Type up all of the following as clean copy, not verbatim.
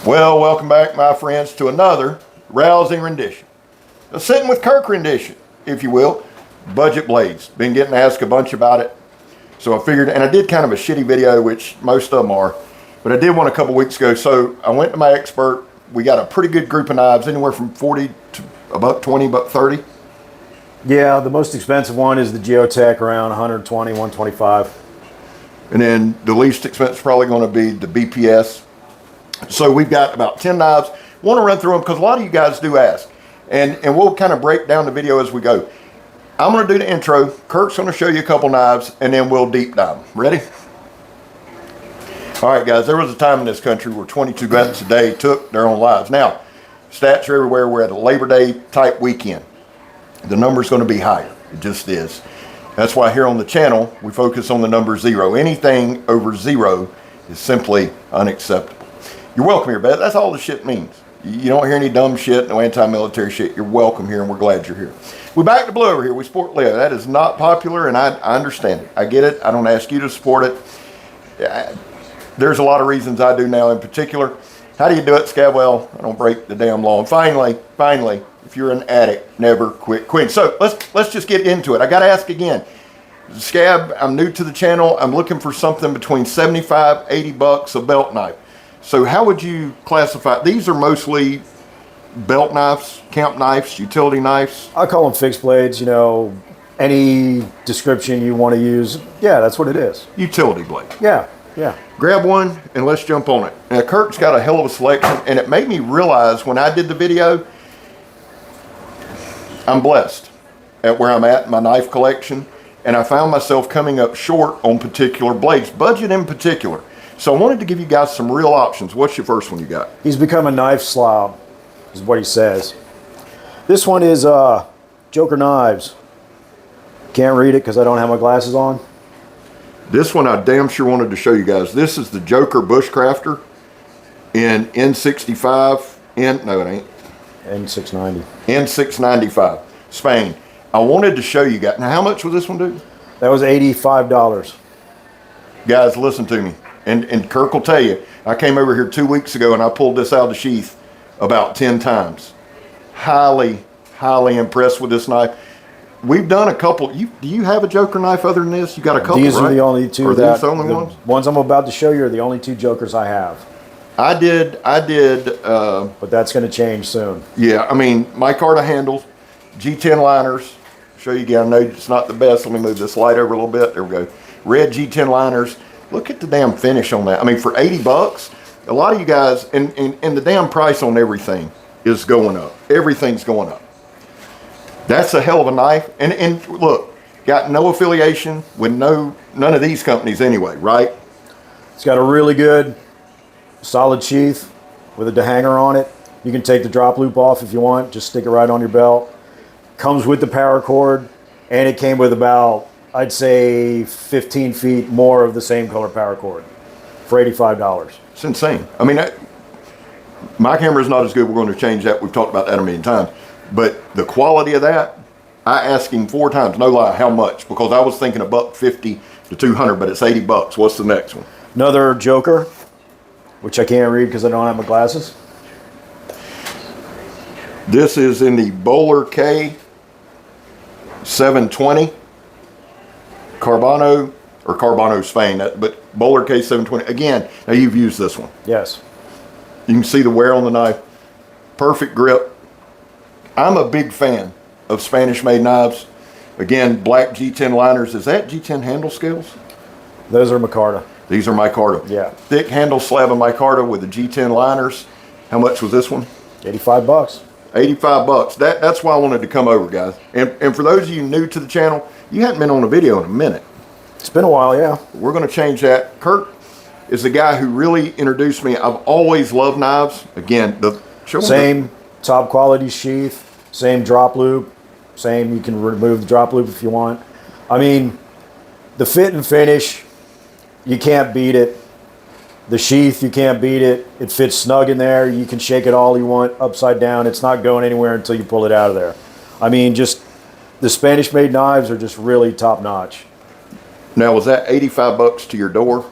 Well, welcome back, my friends, to another rousing rendition. A Sitting with Kirk rendition, if you will. Budget blades. Been getting asked a bunch about it. So I figured, and I did kind of a shitty video, which most of them are, but I did one a couple weeks ago. So I went to my expert. We got a pretty good group of knives, anywhere from 40 to about 20, about 30. Yeah, the most expensive one is the Geotech, around 120, 125. And then the least expensive is probably going to be the BPS. So we've got about 10 knives. Want to run through them because a lot of you guys do ask. And we'll kind of break down the video as we go. I'm going to do the intro. Kirk's going to show you a couple knives, and then we'll deep dive. Ready? All right, guys, there was a time in this country where 22 vets a day took their own lives. Now, stats are everywhere. We're at a Labor Day type weekend. The number's going to be higher. It just is. That's why here on the channel, we focus on the number 0. Anything over 0 is simply unacceptable. You're welcome here, Beth. That's all the shit means. You don't hear any dumb shit, no anti-military shit. You're welcome here, and we're glad you're here. We back to blue over here. We sport Leo. That is not popular, and I understand it. I get it. I don't ask you to support it. There's a lot of reasons I do now in particular. How do you do it, Scab? Well, I don't break the damn law. And finally, if you're an addict, never quit quitting. So let's just get into it. I got to ask again. Scab, I'm new to the channel. I'm looking for something between 75, 80 bucks a belt knife. So how would you classify? These are mostly belt knives, camp knives, utility knives. I call them fixed blades, you know, any description you want to use. Yeah, that's what it is. Utility blade. Yeah. Grab one and let's jump on it. Now, Kirk's got a hell of a selection, and it made me realize when I did the video, I'm blessed at where I'm at in my knife collection, and I found myself coming up short on particular blades, budget in particular. So I wanted to give you guys some real options. What's your first one you got? He's become a knife slob, is what he says. This one is Joker Knives. Can't read it because I don't have my glasses on. This one I damn sure wanted to show you guys. This is the Joker Bushcrafter in N65. No, it ain't. N690. N695, Spain. I wanted to show you guys. Now, how much was this one, dude? That was $85. Guys, listen to me. And Kirk will tell you, I came over here 2 weeks ago and I pulled this out of the sheath about 10 times. Highly impressed with this knife. We've done a couple. Do you have a Joker knife other than this? You got a couple, These right? are the only two. Are these the only ones? Ones I'm about to show you are the only two Jokers I have. I did. But that's going to change soon. Yeah, I mean, micarta handles, G10 liners. Show you again. I know it's not the best. Let me move this light over a little bit. There we go. Red G10 liners. Look at the damn finish on that. I mean, for 80 bucks, a lot of you guys, and the damn price on everything is going up. Everything's going up. That's a hell of a knife. And look, got no affiliation with none of these companies anyway, right? It's got a really good, solid sheath with a dehanger on it. You can take the drop loop off if you want. Just stick it right on your belt. Comes with the power cord, and it came with about, I'd say, 15 feet more of the same color power cord for $85. It's insane. I mean, my camera's not as good. We're going to change that. We've talked about that a million times. But the quality of that, I asked him 4 times, no lie, how much? Because I was thinking $150 to $200, but it's 80 bucks. What's the next one? Another Joker, which I can't read because I don't have my glasses. This is in the Bowler K 720 Carbano Spain, but Bowler K 720. Again, now you've used this one. Yes. You can see the wear on the knife. Perfect grip. I'm a big fan of Spanish-made knives. Again, black G10 liners. Is that G10 handle scales? Those are micarta. These are micarta. Yeah. Thick handle slab of micarta with the G10 liners. How much was this one? 85 bucks. 85 bucks. That's why I wanted to come over, guys. And for those of you new to the channel, you hadn't been on a video in a minute. It's been a while, yeah. We're going to change that. Kirk is the guy who really introduced me. I've always loved knives. Again, same top quality sheath, same drop loop, same, you can remove the drop loop if you want. I mean, the fit and finish, you can't beat it. The sheath, you can't beat it. It fits snug in there. You can shake it all you want upside down. It's not going anywhere until you pull it out of there. I mean, just the Spanish-made knives are just really top-notch. Now, was that 85 bucks to your door?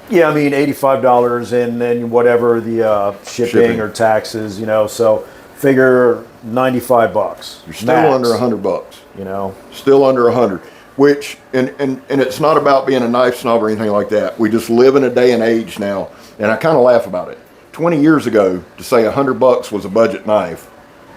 Yeah, I mean $85 and then whatever the shipping or taxes, so figure $95. You're still under $100. Still under 100. Which and it's not about being a knife snob or anything like that. We just live in a day and age now, and I kind of laugh about it. 20 years ago, to say $100 was a budget knife.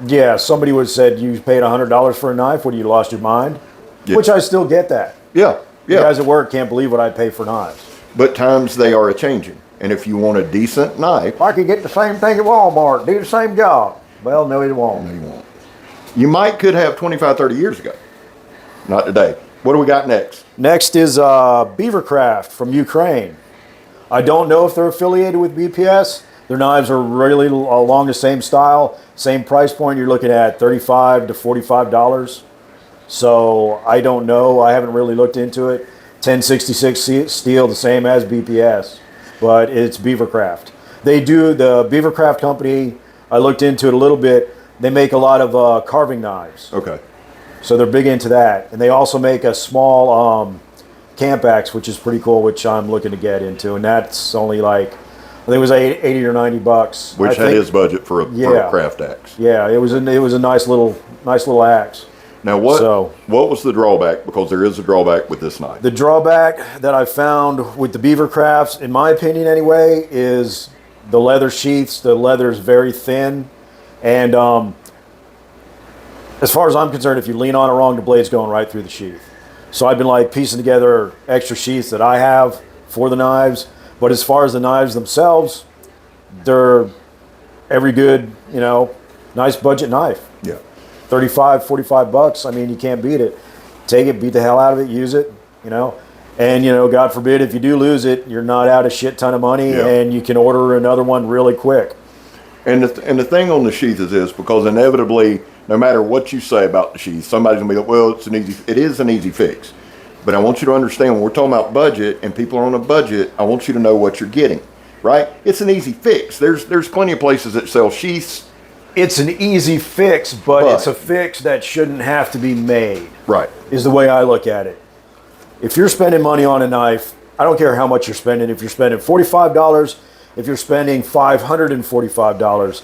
Yeah, somebody would have said you paid $100 for a knife. What, you lost your mind? Yeah. Which I still get that. Yeah. You guys at work can't believe what I pay for knives. But times they are a changing, and if you want a decent knife, I could get the same thing at Walmart, do the same job. Well, no, it won't. no, you won't. You could have 25, 30 years ago. Not today. What do we got next? Next is BeaverCraft from Ukraine. I don't know if they're affiliated with BPS. Their knives are really along the same style, same price point. You're looking at $35 to $45. So I don't know. I haven't really looked into it. 1066 steel, the same as BPS, but it's BeaverCraft. They do, the BeaverCraft company, I looked into it a little bit. They make a lot of carving knives. Okay. So they're big into that. And they also make a small camp axe, which is pretty cool, which I'm looking to get into. And that's only like, I think it was 80 or $90. Which had his budget for a craft axe. Yeah, it was a nice little axe. Now what was the drawback? Because there is a drawback with this knife. The drawback that I found with the BeaverCrafts, in my opinion anyway, is the leather sheaths. The leather is very thin. And as far as I'm concerned, if you lean on it wrong, the blade's going right through the sheath. So I've been like piecing together extra sheaths that I have for the knives. But as far as the knives themselves, they're every good, nice budget knife. Yeah. $35, $45. I mean, you can't beat it. Take it, beat the hell out of it, use it, And, God forbid, if you do lose it, you're not out a shit ton of money, and you can order another one really quick. And the thing on the sheath is this, because inevitably, no matter what you say about the sheath, somebody's going to be like, well, it is an easy fix. But I want you to understand, when we're talking about budget and people are on a budget, I want you to know what you're getting, right? It's an easy fix. There's plenty of places that sell sheaths. It's an easy fix, but it's a fix that shouldn't have to be made. Right. Is the way I look at it. If you're spending money on a knife, I don't care how much you're spending. If you're spending $45, if you're spending $545,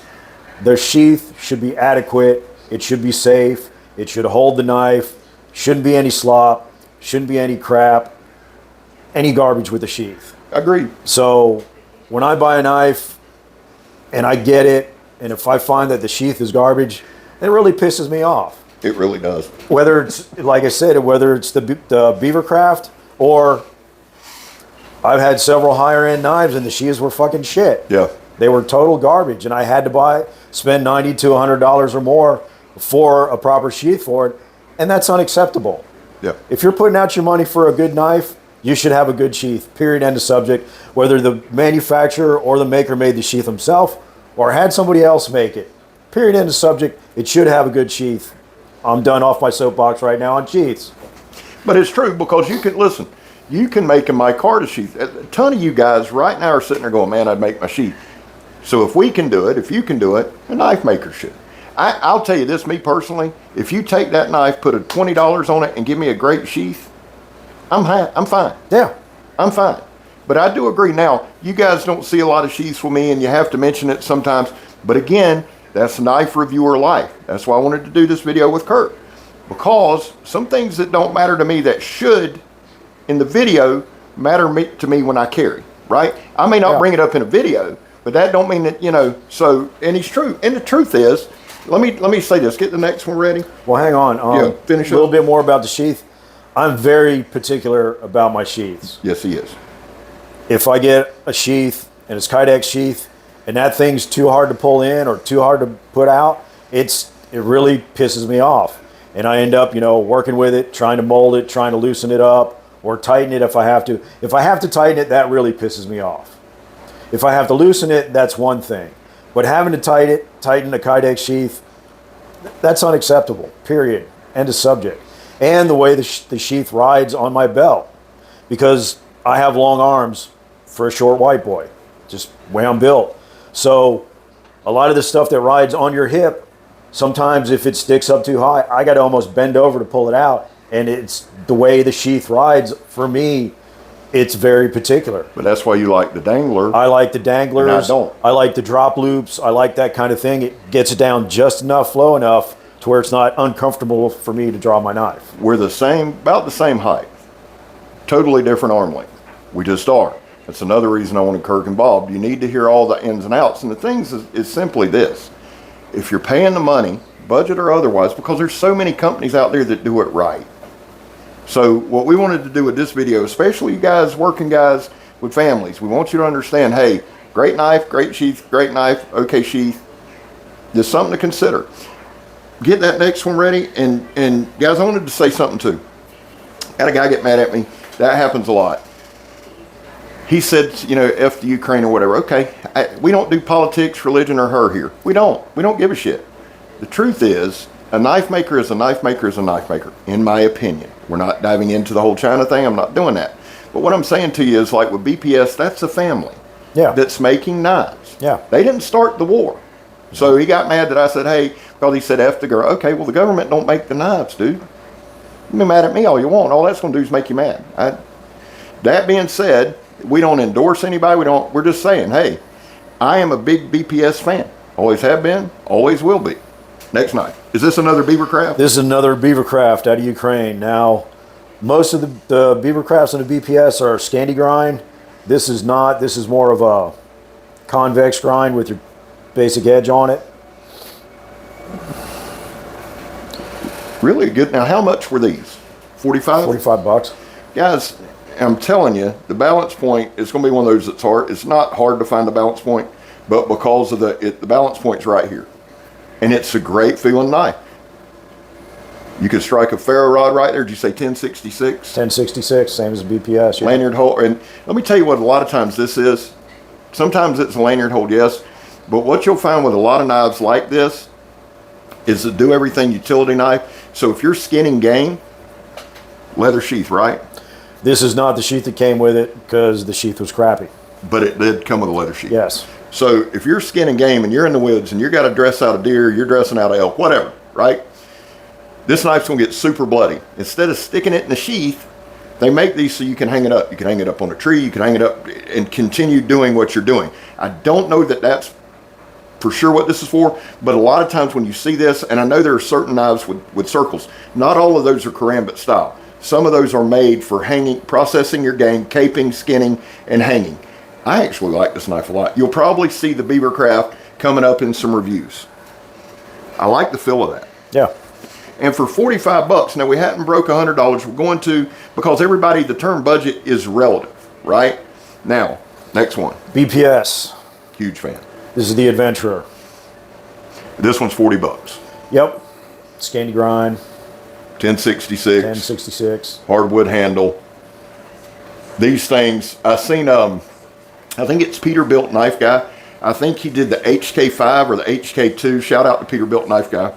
the sheath should be adequate. It should be safe. It should hold the knife. Shouldn't be any slop. Shouldn't be any crap. Any garbage with the sheath. Agreed. So when I buy a knife and I get it, and if I find that the sheath is garbage, it really pisses me off. It really does. Whether it's, like I said, whether it's the BeaverCraft or I've had several higher end knives and the sheaths were fucking shit. Yeah. They were total garbage and I had to spend $90 to $100 or more for a proper sheath for it. And that's unacceptable. Yeah. If you're putting out your money for a good knife, you should have a good sheath, period, end of subject. Whether the manufacturer or the maker made the sheath himself or had somebody else make it, period, end of subject, it should have a good sheath. I'm done off my soapbox right now on sheaths. But it's true, because you can make a micarta sheath. A ton of you guys right now are sitting there going, man, I'd make my sheath. So if we can do it, if you can do it, a knife maker should. I'll tell you this, me personally, if you take that knife, put a $20 on it and give me a great sheath, I'm fine. Yeah. I'm fine. But I do agree. Now, you guys don't see a lot of sheaths with me, and you have to mention it sometimes. But again, that's knife reviewer life. That's why I wanted to do this video with Kirk. Because some things that don't matter to me that should, in the video, matter to me when I carry, right? I may not bring it up in a video, but that don't mean that, so, and it's true. And the truth is, let me say this. Get the next one ready. Well, hang on. Finish a little bit more about the sheath. I'm very particular about my sheaths. Yes, he is. If I get a sheath and it's Kydex sheath and that thing's too hard to pull in or too hard to put out, it really pisses me off. And I end up, working with it, trying to mold it, trying to loosen it up or tighten it if I have to. If I have to tighten it, that really pisses me off. If I have to loosen it, that's one thing. But having to tighten a Kydex sheath, that's unacceptable, period. End of subject. And the way the sheath rides on my belt, because I have long arms for a short white boy, just the way I'm built. So a lot of the stuff that rides on your hip, sometimes if it sticks up too high, I got to almost bend over to pull it out. And it's the way the sheath rides, for me, It's very particular. But that's why you like the dangler. I like the danglers. And I don't. I like the drop loops. I like that kind of thing. It gets it down just enough, flow enough to where it's not uncomfortable for me to draw my knife. We're the same, about the same height. Totally different arm length. We just are. That's another reason I wanted Kirk involved. You need to hear all the ins and outs. And the things is simply this. If you're paying the money, budget or otherwise, because there's so many companies out there that do it right. So what we wanted to do with this video, especially you guys, working guys with families, we want you to understand, hey, great knife, great sheath, great knife, okay sheath. There's something to consider. Get that next one ready. And guys, I wanted to say something too. Had a guy get mad at me. That happens a lot. He said, you know, F the Ukraine or whatever. Okay, we don't do politics, religion, or her here. We don't give a shit. The truth is, a knife maker is a knife maker is a knife maker, in my opinion. We're not diving into the whole China thing. I'm not doing that. But what I'm saying to you is, like with BPS, that's a family that's making knives. Yeah. They didn't start the war. So he got mad that I said, hey, because he said F the girl. Okay, well, the government don't make the knives, dude. You be mad at me all you want. All that's going to do is make you mad. That being said, we don't endorse anybody. We're just saying, hey, I am a big BPS fan. Always have been, always will be. Next knife. Is this another BeaverCraft? This is another BeaverCraft out of Ukraine. Now, most of the BeaverCrafts and the BPS are Scandi grind. This is not. This is more of a convex grind with your basic edge on it. Really good. Now, how much were these? 45? 45 bucks. Guys, I'm telling you, the balance point is going to be one of those that's hard. It's not hard to find the balance point, but because of the balance point's right here. And it's a great feeling knife. You could strike a ferro rod right there. Did you say 1066? 1066, same as a BPS. Yeah. Lanyard hole. And let me tell you what a lot of times this is. Sometimes it's a lanyard hold, yes. But what you'll find with a lot of knives like this is to do everything utility knife. So if you're skinning game, leather sheath, right? This is not the sheath that came with it because the sheath was crappy. But it did come with a leather sheath. Yes. So if you're skinning game and you're in the woods and you got to dress out a deer, you're dressing out a elk, whatever, right? This knife's going to get super bloody. Instead of sticking it in the sheath, they make these so you can hang it up. You can hang it up on a tree. You can hang it up and continue doing what you're doing. I don't know that that's for sure what this is for, but a lot of times when you see this, and I know there are certain knives with circles, not all of those are karambit style. Some of those are made for hanging, processing your game, caping, skinning, and hanging. I actually like this knife a lot. You'll probably see the BeaverCraft coming up in some reviews. I like the feel of that. Yeah. And for 45 bucks, now we hadn't broke $100. We're going to, because everybody, the term budget is relative, right? Now, next one. BPS. Huge fan. This is the Adventurer. This one's 40 bucks. Yep. Scandi grind. 1066. 1066. Hardwood handle. These things, I seen, I think it's Peterbilt Knife Guy. I think he did the HK5 or the HK2. Shout out to Peterbilt Knife Guy.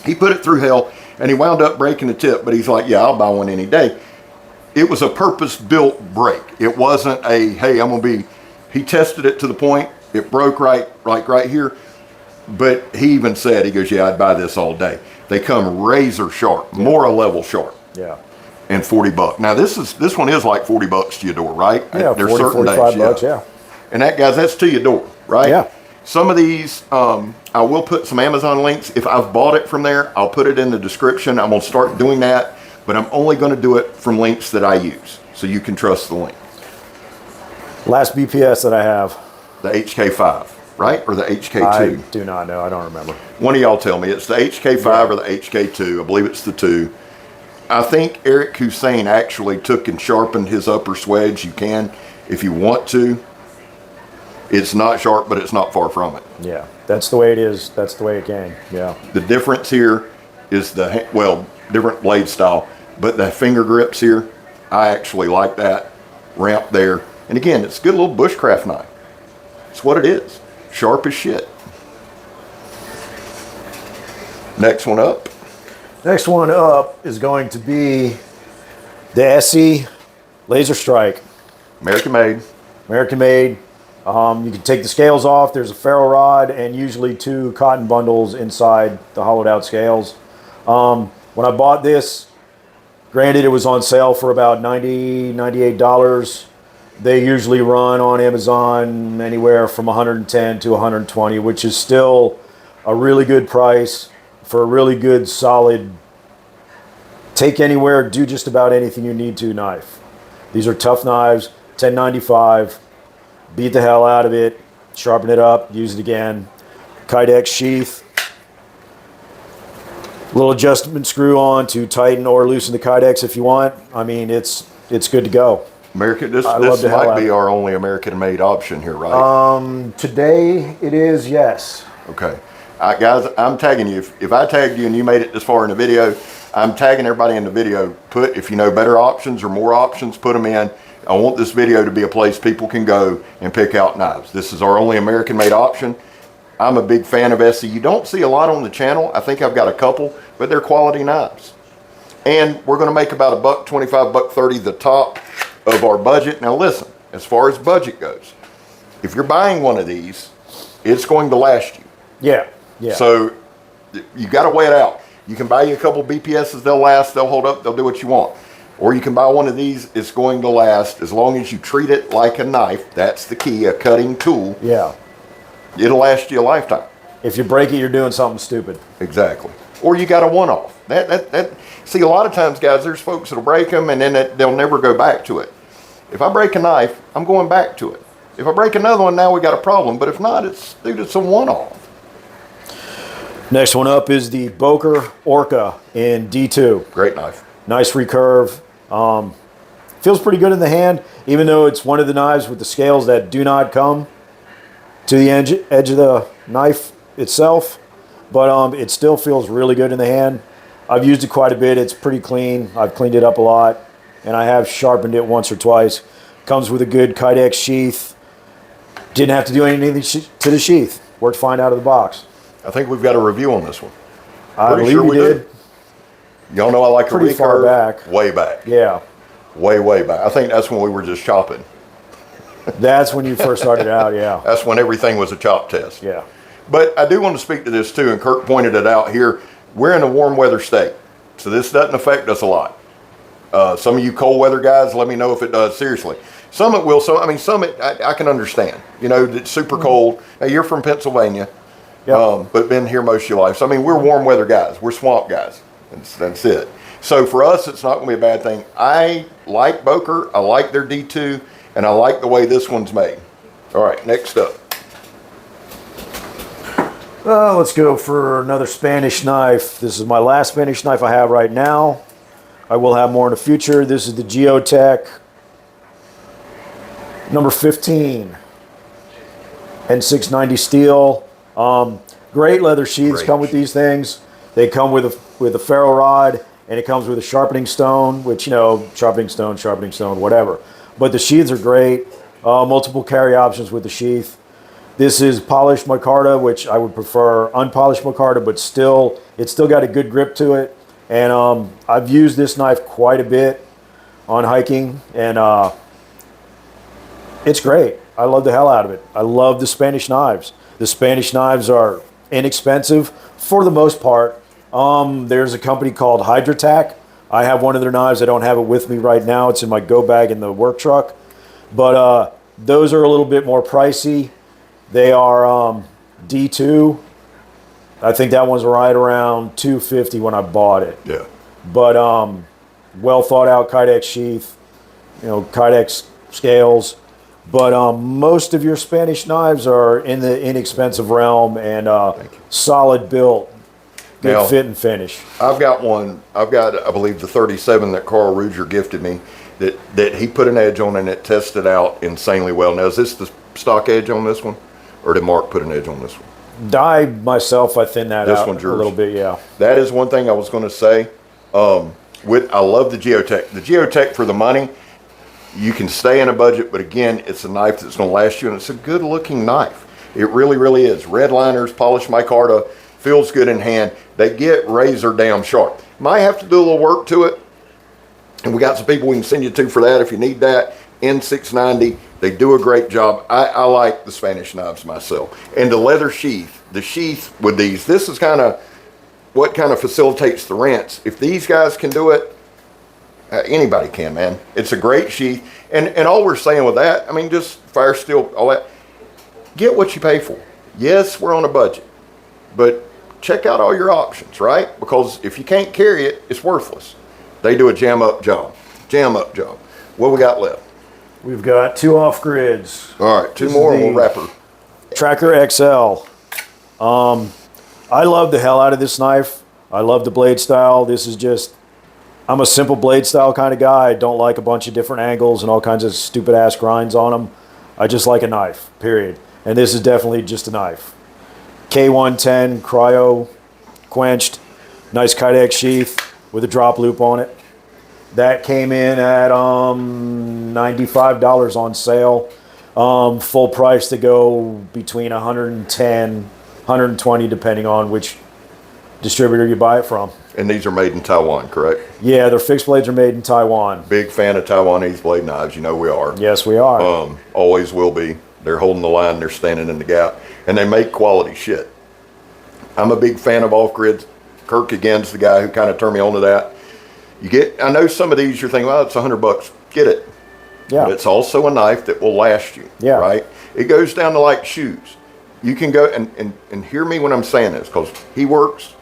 He put it through hell and he wound up breaking the tip, but he's like, yeah, I'll buy one any day. It was a purpose-built break. It wasn't a, hey, I'm going to be, he tested it to the point, it broke right here. But he even said, he goes, yeah, I'd buy this all day. They come razor sharp, more a level sharp. Yeah. And 40 bucks. Now this one is like 40 bucks to your door, right? Yeah, There's 40, certain 45 days, bucks, yeah. And that, guys, that's to your door, right? Yeah. Some of these, I will put some Amazon links. If I've bought it from there, I'll put it in the description. I'm going to start doing that, but I'm only going to do it from links that I use, so you can trust the link. Last BPS that I have. The HK5, right? Or the HK2? I do not know. I don't remember. One of y'all tell me. It's the HK5 or the HK2. I believe it's the 2. I think Eric Hussein actually took and sharpened his upper swedge. You can, if you want to. It's not sharp, but it's not far from it. Yeah, that's the way it is. That's the way it came. Yeah. The difference here is different blade style, but the finger grips here, I actually like that ramp there. And again, it's a good little bushcraft knife. It's what it is. Sharp as shit. Next one up. Next one up is going to be the SE Laser Strike. American made. American made. You can take the scales off. There's a ferro rod and usually 2 cotton bundles inside the hollowed out scales. When I bought this, Granted, it was on sale for about $98. They usually run on Amazon anywhere from 110 to 120, which is still a really good price for a really good, solid, take anywhere, do just about anything you need to knife. These are tough knives, 1095. Beat the hell out of it, sharpen it up, use it again. Kydex sheath. Little adjustment screw on to tighten or loosen the Kydex if you want. I mean, it's good to go. This might be our only American-made option here, right? Today it is, yes. Okay. Guys, I'm tagging you. If I tagged you and you made it this far in the video, I'm tagging everybody in the video. If you know better options or more options, put them in. I want this video to be a place people can go and pick out knives. This is our only American-made option. I'm a big fan of SE. You don't see a lot on the channel. I think I've got a couple, but they're quality knives. And we're going to make about $1.25, $1.30 the top of our budget. Now listen, as far as budget goes, if you're buying one of these, it's going to last you. Yeah, yeah. So you got to weigh it out. You can buy you a couple BPSs, they'll last, they'll hold up, they'll do what you want. Or you can buy one of these, it's going to last as long as you treat it like a knife. That's the key, a cutting tool. Yeah. It'll last you a lifetime. If you break it, you're doing something stupid. Exactly. Or you got a one-off. See, a lot of times, guys, there's folks that'll break them and then they'll never go back to it. If I break a knife, I'm going back to it. If I break another one, now we got a problem. But if not, it's a one-off. Next one up is the Boker Orca in D2. Great knife. Nice recurve. Feels pretty good in the hand, even though it's one of the knives with the scales that do not come to the edge of the knife itself. But it still feels really good in the hand. I've used it quite a bit. It's pretty clean. I've cleaned it up a lot, and I have sharpened it once or twice. Comes with a good Kydex sheath. Didn't have to do anything to the sheath. Worked fine out of the box. I think we've got a review on this one. I believe we did. Y'all know I like a pretty far back. Way back. Yeah. Way back. I think that's when we were just chopping. That's when you first started out, yeah. That's when everything was a chop test. Yeah. But I do want to speak to this too, and Kirk pointed it out here. We're in a warm weather state, so this doesn't affect us a lot. Some of you cold weather guys, let me know if it does, seriously. Some it will, some I can understand. You know, it's super cold. Now, you're from Pennsylvania, yep. But been here most of your life. So, we're warm weather guys. We're swamp guys. That's it. So for us, it's not going to be a bad thing. I like Boker. I like their D2, and I like the way this one's made. All right, next up. Let's go for another Spanish knife. This is my last Spanish knife I have right now. I will have more in the future. This is the Geotech number 15 and 690 steel. Great leather sheaths come with these things. They come with a ferro rod, and it comes with a sharpening stone, which, sharpening stone, whatever. But the sheaths are great. Multiple carry options with the sheath. This is polished micarta, which I would prefer unpolished micarta, but it's still got a good grip to it. And I've used this knife quite a bit on hiking, and it's great. I love the hell out of it. I love the Spanish knives. The Spanish knives are inexpensive for the most part. There's a company called Hydrotac. I have one of their knives. I don't have it with me right now. It's in my go bag in the work truck. But those are a little bit more pricey. They are D2. I think that one's right around $250 when I bought it. Yeah. But well thought out Kydex sheath, Kydex scales. But most of your Spanish knives are in the inexpensive realm and solid built, good fit and finish. I've got one. I believe, the 37 that Carl Ruger gifted me that he put an edge on, and it tested out insanely well. Now, is this the stock edge on this one? Or did Mark put an edge on this one? I myself, I thinned that out one's yours. A little bit, yeah. That is one thing I was going to say. I love the Geotech. The Geotech, for the money, you can stay in a budget, but again, it's a knife that's going to last you, and it's a good-looking knife. It really, really is. Red liners, polished micarta, feels good in hand. They get razor damn sharp. Might have to do a little work to it, and we got some people we can send you to for that if you need that. N690, they do a great job. I like the Spanish knives myself. And the leather sheath, the sheath with these, this is kind of what kind of facilitates the rents. If these guys can do it, Anybody can, man. It's a great sheath. And all we're saying with that, I mean, just fire steel, all that, get what you pay for. Yes, we're on a budget, but check out all your options, right? Because if you can't carry it, it's worthless. They do a jam up job. What we got left? We've got 2 off-grids. All right, 2 more and we'll wrap her. Tracker XL. I love the hell out of this knife. I love the blade style. This is just, I'm a simple blade style kind of guy. I don't like a bunch of different angles and all kinds of stupid ass grinds on them. I just like a knife, period. And this is definitely just a knife. K110 cryo quenched, nice Kydex sheath with a drop loop on it. That came in at $95 on sale. Full price to go between 110, 120 depending on which distributor you buy it from. And these are made in Taiwan, correct? Yeah, their fixed blades are made in Taiwan. Big fan of Taiwanese blade knives. You know we are. Yes, we are. Always will be. They're holding the line. They're standing in the gap. And they make quality shit. I'm a big fan of off-grids. Kirk, again's the guy who kind of turned me on to that. I know some of these you're thinking, well, it's $100. Get it. Yeah. But it's also a knife that will last you. Yeah. Right? It goes down to like shoes. You can go, and hear me when I'm saying this, because he works,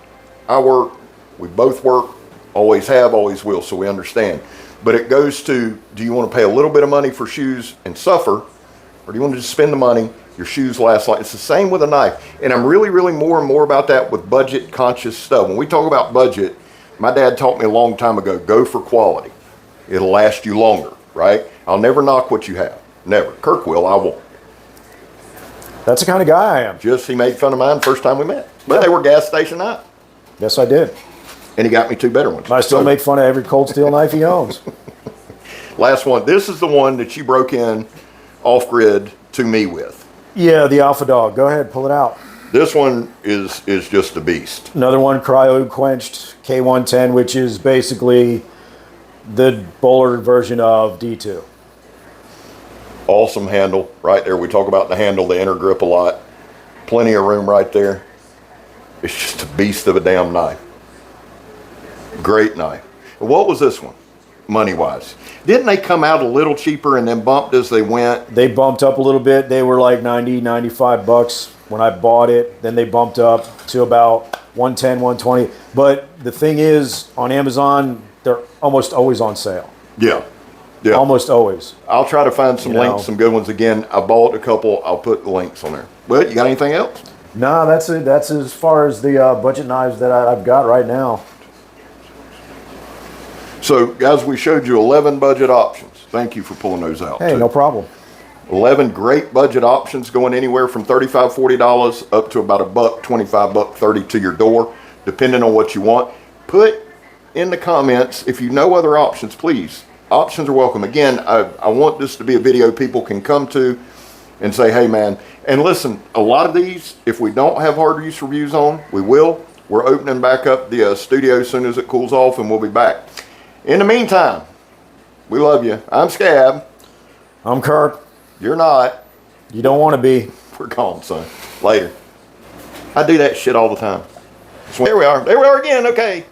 I work, we both work, always have, always will, so we understand. But it goes to, do you want to pay a little bit of money for shoes and suffer, or do you want to just spend the money, your shoes last like, it's the same with a knife. And I'm really more and more about that with budget conscious stuff. When we talk about budget, my dad taught me a long time ago, go for quality. It'll last you longer, right? I'll never knock what you have, never. Kirk will, I won't. That's the kind of guy I am. Just, he made fun of mine first time we met. But they were gas station knives. Yes, I did. And he got me 2 better ones. I still make fun of every cold steel knife he owns. Last one. This is the one that you broke in off-grid to me with. Yeah, the Alpha Dog. Go ahead, pull it out. This one is just a beast. Another one, cryo quenched K110, which is basically the bowler version of D2. Awesome handle right there. We talk about the handle, the inner grip a lot. Plenty of room right there. It's just a beast of a damn knife. Great knife. What was this one, money-wise? Didn't they come out a little cheaper and then bumped as they went? They bumped up a little bit. They were like 90, 95 bucks when I bought it. Then they bumped up to about 110, 120. But the thing is, on Amazon, they're almost always on sale. Yeah. Yeah. Almost always. I'll try to find some links, some good ones. Again, I bought a couple. I'll put the links on there. But you got anything else? No, that's it. That's as far as the budget knives that I've got right now. So, guys, we showed you 11 budget options. Thank you for pulling those out. Hey, no problem. 11 great budget options going anywhere from $35, $40 up to about $1, $25, $30 to your door, depending on what you want. Put in the comments if you know other options, please. Options are welcome. Again, I want this to be a video people can come to and say, hey, man. And listen, a lot of these, if we don't have hard use reviews on, we will. We're opening back up the studio as soon as it cools off, and we'll be back. In the meantime, we love you. I'm Scab. I'm Kirk. You're not. You don't want to be. We're gone, son. Later. I do that shit all the time. So there we are. There we are again. Okay.